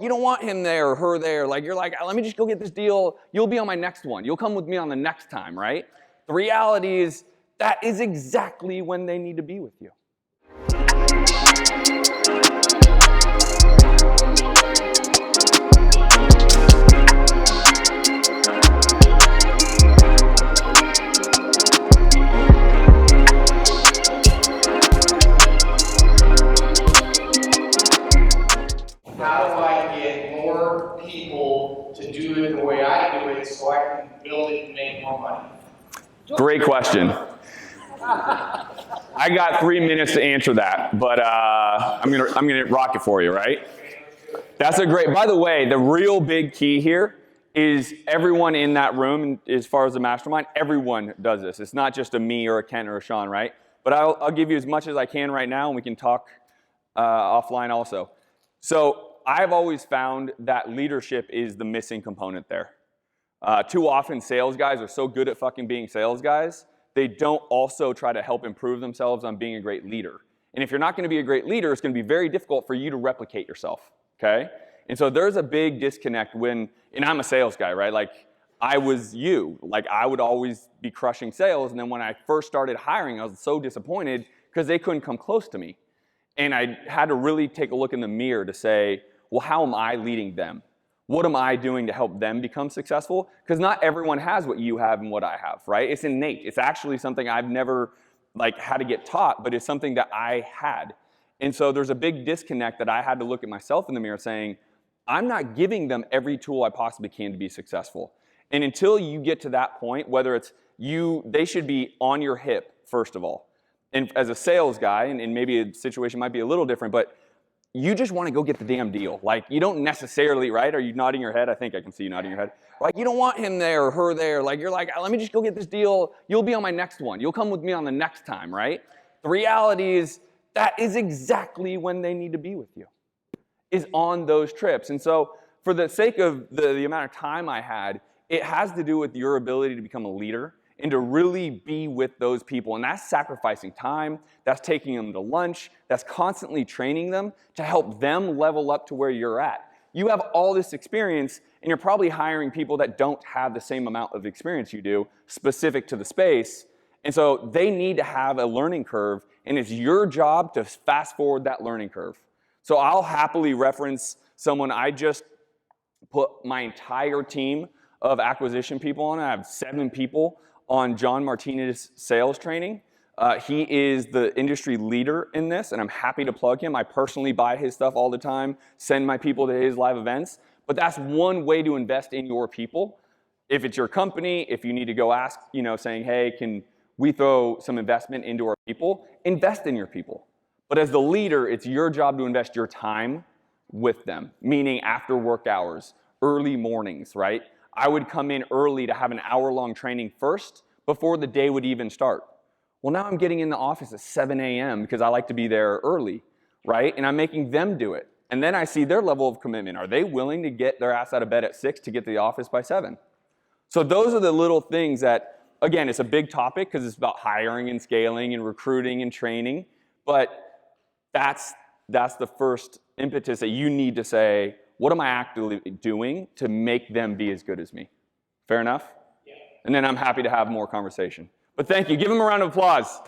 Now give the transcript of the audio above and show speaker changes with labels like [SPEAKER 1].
[SPEAKER 1] You don't want him there or her there. Like, you're like, let me just go get this deal. You'll be on my next one. You'll come with me on the next time, right? The reality is that is exactly when they need to be with you.
[SPEAKER 2] How do I get more people to do it the way I do it so I can build it and make more money?
[SPEAKER 1] Great question. I got 3 minutes to answer that, but I'm gonna rock it for you, right? That's a great. By the way, the real big key here is everyone in that room, as far as the mastermind, everyone does this. It's not just a me or a Ken or a Sean, right? But I'll give you as much as I can right now, and we can talk offline also. So I've always found that leadership is the missing component there. Too often sales guys are so good at fucking being sales guys, they don't also try to help improve themselves on being a great leader. And if you're not gonna be a great leader, it's gonna be very difficult for you to replicate yourself, okay? And so there's a big disconnect and I'm a sales guy, right? Like, I was you. Like, I would always be crushing sales, and then when I first started hiring, I was so disappointed because they couldn't come close to me. And I had to really take a look in the mirror to say, well, how am I leading them? What am I doing to help them become successful? Because not everyone has what you have and what I have, right? It's innate. It's actually something I've never had to get taught, but it's something that I had. And so there's a big disconnect that I had to look at myself in the mirror saying, I'm not giving them every tool I possibly can to be successful. And until you get to that point, whether it's they should be on your hip, first of all. And as a sales guy, and maybe a situation might be a little different, but you just want to go get the damn deal. Like, you don't necessarily, right? Are you nodding your head? I think I can see you nodding your head. Like, you don't want him there or her there. Like, you're like, let me just go get this deal. You'll be on my next one. You'll come with me on the next time, right? The reality is that is exactly when they need to be with you, is on those trips. And so for the sake of the amount of time I had, it has to do with your ability to become a leader and to really be with those people. And that's sacrificing time, that's taking them to lunch, that's constantly training them to help them level up to where you're at. You have all this experience, and you're probably hiring people that don't have the same amount of experience you do, specific to the space. And so they need to have a learning curve, and it's your job to fast forward that learning curve. So I'll happily reference someone I just put my entire team of acquisition people on. I have 7 people on John Martinez's sales training. He is the industry leader in this, and I'm happy to plug him. I personally buy his stuff all the time, send my people to his live events. But that's one way to invest in your people. If it's your company, if you need to go ask, saying, hey, can we throw some investment into our people? Invest in your people. But as the leader, it's your job to invest your time with them, meaning after work hours, early mornings, right? I would come in early to have an hour-long training first before the day would even start. Well, now I'm getting in the office at 7 a.m. because I like to be there early, right? And I'm making them do it. And then I see their level of commitment. Are they willing to get their ass out of bed at 6 to get to the office by 7? So those are the little things that, again, it's a big topic because it's about hiring and scaling and recruiting and training. But that's the first impetus that you need to say, what am I actively doing to make them be as good as me? Fair enough? Yeah. And then I'm happy to have more conversation. But thank you. Give them a round of applause.